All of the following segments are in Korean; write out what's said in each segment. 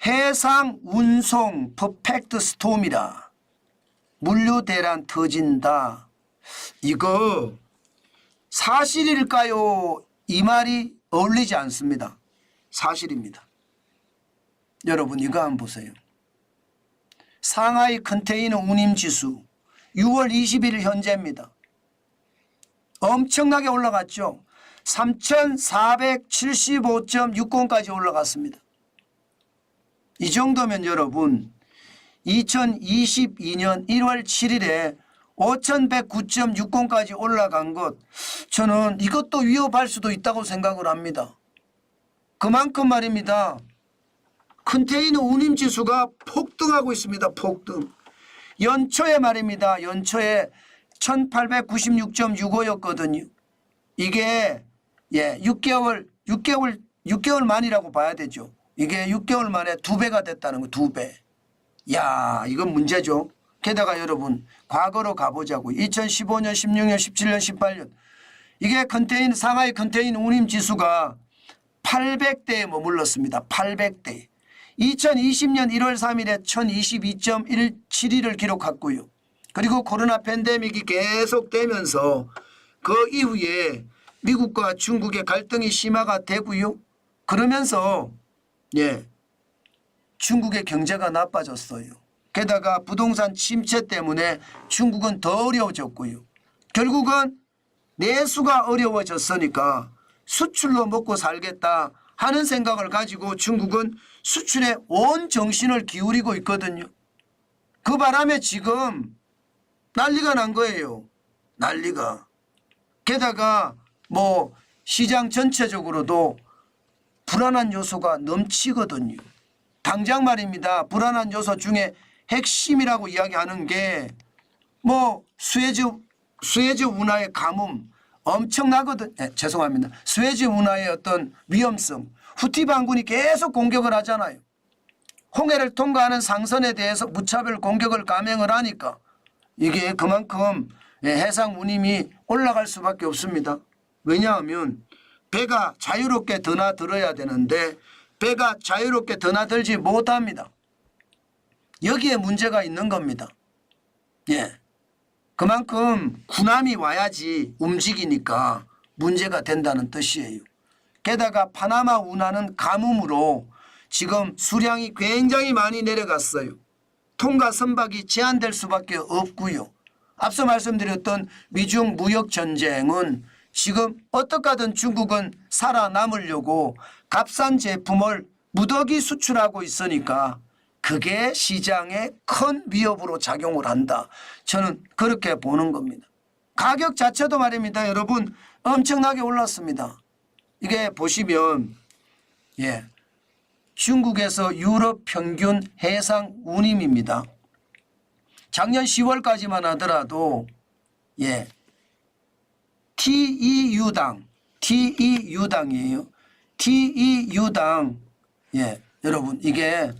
해상 운송 퍼펙트 스톰이라 물류 대란 터진다. 이거 사실일까요? 이 말이 어울리지 않습니다. 사실입니다. 여러분 이거 한번 보세요. 상하이 컨테이너 운임지수 6월 21일 현재입니다. 엄청나게 올라갔죠. 3,475.60까지 올라갔습니다. 이 정도면 여러분 2022년 1월 7일에 5,109.60까지 올라간 것, 저는 이것도 위협할 수도 있다고 생각을 합니다. 그만큼 말입니다. 컨테이너 운임지수가 폭등하고 있습니다. 폭등. 연초에 말입니다. 연초에 1,896.65였거든요. 이게 6개월 만이라고 봐야 되죠. 이게 6개월 만에 2배가 됐다는 거, 2배. 야, 이건 문제죠. 게다가 여러분 과거로 가보자고요. 2015년, 16년, 17년, 18년 이게 상하이 컨테이너 운임지수가 800대에 머물렀습니다. 800대. 2020년 1월 3일에 1022.17을 기록했고요. 그리고 코로나 팬데믹이 계속되면서 그 이후에 미국과 중국의 갈등이 심화가 되고요. 그러면서 중국의 경제가 나빠졌어요. 게다가 부동산 침체 때문에 중국은 더 어려워졌고요. 결국은 내수가 어려워졌으니까 수출로 먹고 살겠다 하는 생각을 가지고 중국은 수출에 온 정신을 기울이고 있거든요. 그 바람에 지금 난리가 난 거예요. 난리가. 게다가 시장 전체적으로도 불안한 요소가 넘치거든요. 당장 말입니다. 불안한 요소 중에 핵심이라고 이야기하는 게 수에즈 운하의 가뭄 엄청나거든. 죄송합니다. 수에즈 운하의 어떤 위험성. 후티 반군이 계속 공격을 하잖아요. 홍해를 통과하는 상선에 대해서 무차별 공격을 감행을 하니까 이게 그만큼 해상 운임이 올라갈 수밖에 없습니다. 왜냐하면 배가 자유롭게 드나들어야 되는데 배가 자유롭게 드나들지 못합니다. 여기에 문제가 있는 겁니다. 그만큼 군함이 와야지 움직이니까 문제가 된다는 뜻이에요. 게다가 파나마 운하는 가뭄으로 지금 수량이 굉장히 많이 내려갔어요. 통과 선박이 제한될 수밖에 없고요. 앞서 말씀드렸던 미중 무역 전쟁은 지금 어떻게 하든 중국은 살아남으려고 값싼 제품을 무더기 수출하고 있으니까 그게 시장에 큰 위협으로 작용을 한다. 저는 그렇게 보는 겁니다. 가격 자체도 말입니다. 여러분 엄청나게 올랐습니다. 이게 보시면 중국에서 유럽 평균 해상 운임입니다. 작년 10월까지만 하더라도 TEU당이에요. TEU당 여러분 이게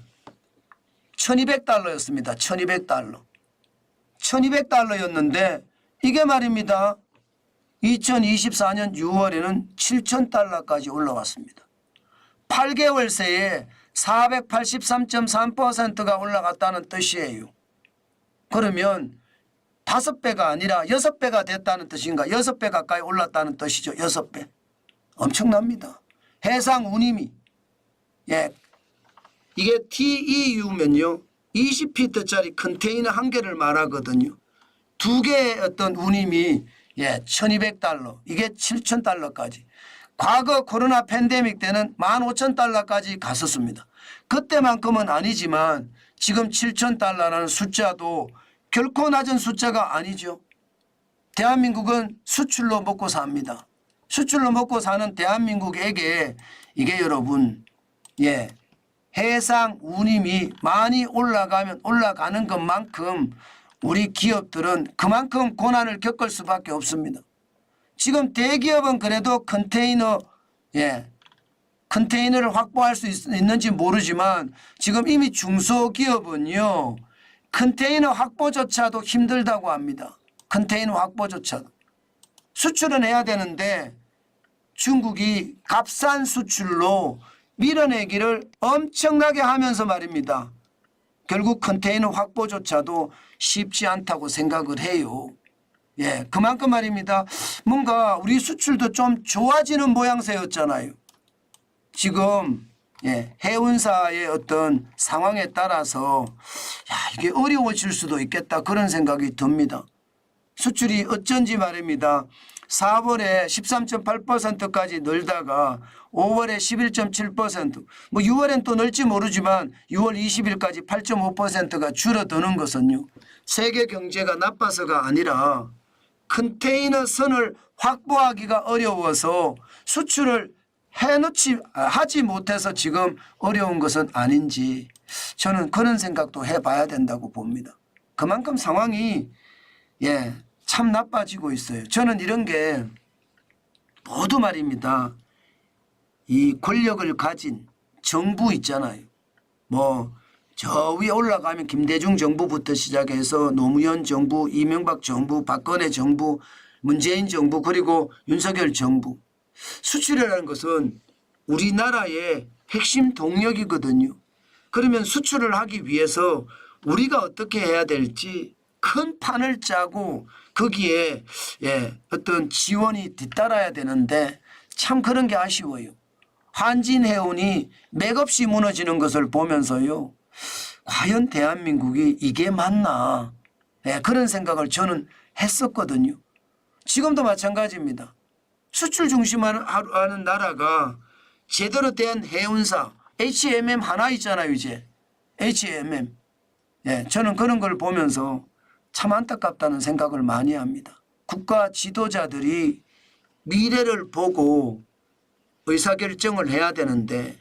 1200달러였습니다. 1200달러. 1200달러였는데 이게 말입니다. 2024년 6월에는 7000달러까지 올라왔습니다. 8개월 새에 483.3%가 올라갔다는 뜻이에요. 그러면 5배가 아니라 6배가 됐다는 뜻인가? 6배 가까이 올랐다는 뜻이죠. 6배. 엄청납니다. 해상 운임이 이게 TEU면요 20피트짜리 컨테이너 한 개를 말하거든요. 2개의 어떤 운임이 1200달러 이게 7000달러까지. 과거 코로나 팬데믹 때는 15,000달러까지 갔었습니다. 그때만큼은 아니지만 지금 7,000달러라는 숫자도 결코 낮은 숫자가 아니죠. 대한민국은 수출로 먹고 삽니다. 수출로 먹고 사는 대한민국에게 이게 여러분 해상 운임이 많이 올라가면 올라가는 것만큼 우리 기업들은 그만큼 고난을 겪을 수밖에 없습니다. 지금 대기업은 그래도 컨테이너를 확보할 수 있는지 모르지만 지금 이미 중소기업은요 컨테이너 확보조차도 힘들다고 합니다. 컨테이너 확보조차도. 수출은 해야 되는데 중국이 값싼 수출로 밀어내기를 엄청나게 하면서 말입니다. 결국 컨테이너 확보조차도 쉽지 않다고 생각을 해요. 예, 그만큼 말입니다. 뭔가 우리 수출도 좀 좋아지는 모양새였잖아요. 지금 예, 해운사의 어떤 상황에 따라서 이게 어려워질 수도 있겠다 그런 생각이 듭니다. 수출이 어쩐지 말입니다. 4월에 13.8%까지 늘다가 5월에 11.7%, 뭐 6월엔 또 늘지 모르지만 6월 20일까지 8.5%가 줄어드는 것은요. 세계 경제가 나빠서가 아니라 컨테이너 선을 확보하기가 어려워서 수출을 하지 못해서 지금 어려운 것은 아닌지 저는 그런 생각도 해봐야 된다고 봅니다. 그만큼 상황이 예, 참 나빠지고 있어요. 저는 이런 게 모두 말입니다. 이 권력을 가진 정부 있잖아요. 뭐 저 위에 올라가면 김대중 정부부터 시작해서 노무현 정부, 이명박 정부, 박근혜 정부, 문재인 정부 그리고 윤석열 정부. 수출이라는 것은 우리나라의 핵심 동력이거든요. 그러면 수출을 하기 위해서 우리가 어떻게 해야 될지 큰 판을 짜고 거기에 어떤 지원이 뒤따라야 되는데 참 그런 게 아쉬워요. 한진해운이 맥없이 무너지는 것을 보면서요. 과연 대한민국이 이게 맞나 그런 생각을 저는 했었거든요. 지금도 마찬가지입니다. 수출 중심하는 나라가 제대로 된 해운사 HMM 하나 있잖아요. 이제 HMM. 저는 그런 걸 보면서 참 안타깝다는 생각을 많이 합니다. 국가 지도자들이 미래를 보고 의사결정을 해야 되는데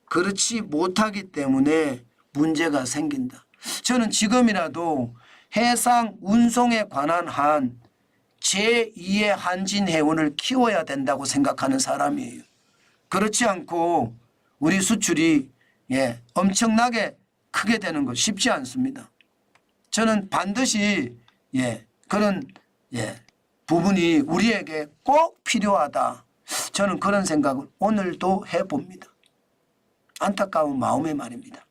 그렇지 못하기 때문에 문제가 생긴다. 저는 지금이라도 해상 운송에 관한 한 제2의 한진해운을 키워야 된다고 생각하는 사람이에요. 그렇지 않고 우리 수출이 엄청나게 크게 되는 것 쉽지 않습니다. 저는 반드시 그런 부분이 우리에게 꼭 필요하다. 저는 그런 생각을 오늘도 해봅니다. 안타까운 마음의 말입니다.